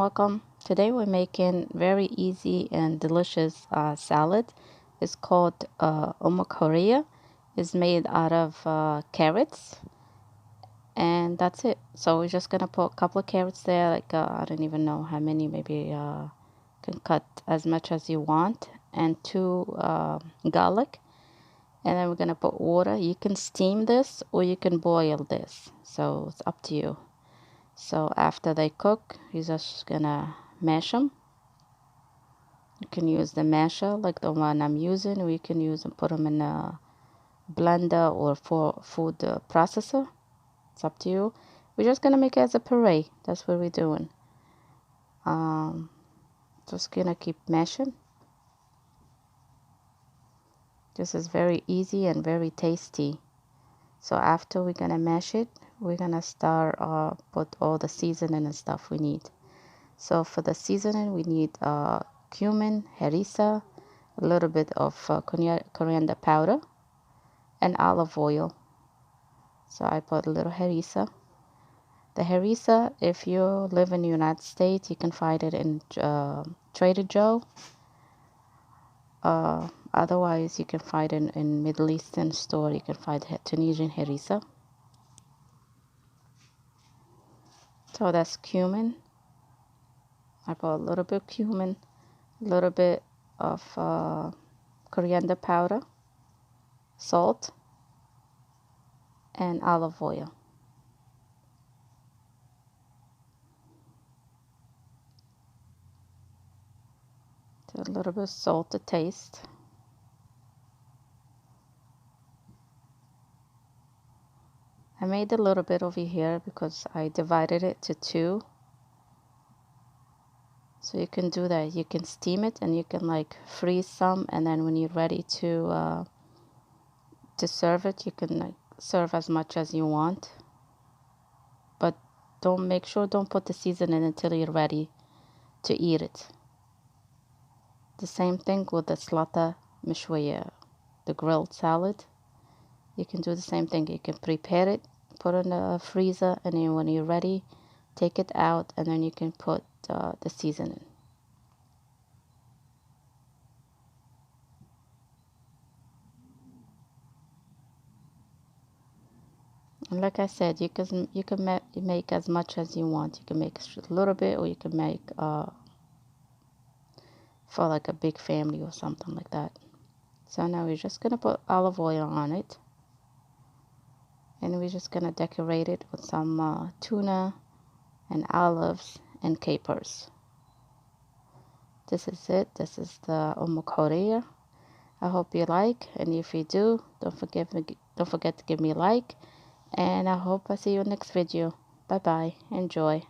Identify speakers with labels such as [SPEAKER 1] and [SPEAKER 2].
[SPEAKER 1] welcome. Today we're making very easy and delicious salad. It's called Omek Houria. It's made out of carrots, and that's it. So we're just gonna put a couple of carrots there, like I don't even know how many, maybe can cut as much as you want, and two garlic. And then we're gonna put water. You can steam this or you can boil this, so it's up to you. So after they cook, you're just gonna mash them. You can use the masher like the one I'm using, or you can use and put them in a blender or for food processor. It's up to you. We're just gonna make it as a puree. That's what we're doing. Just gonna keep mashing. This is very easy and very tasty. So after we're gonna mash it, we're gonna start put all the seasoning and stuff we need. So for the seasoning, we need cumin, harissa, a little bit of coriander powder, and olive oil. So I put a little harissa. The harissa, if you live in the United States, you can find it in Trader Joe. Otherwise, you can find it in Middle Eastern store. You can find Tunisian harissa. So that's cumin. I put a little bit of cumin, a little bit of coriander powder, salt, and olive oil. So a little bit of salt to taste. I made a little bit over here because I divided it to two. So you can do that. You can steam it and you can like freeze some, and then when you're ready to serve it, you can like serve as much as you want. But make sure don't put the seasoning until you're ready to eat it. The same thing with the slata mishwiya, the grilled salad. You can do the same thing. You can prepare it, put it in the freezer, and then when you're ready, take it out, and then you can put the seasoning. And like I said, you can make as much as you want. You can make a little bit, or you can make for like a big family or something like that. So now we're just gonna put olive oil on it, and we're just gonna decorate it with some tuna and olives and capers. This is it. This is the Omek Houria. I hope you like, and if you do, don't forget to give me a like, and I hope I see you next video. Bye bye. Enjoy.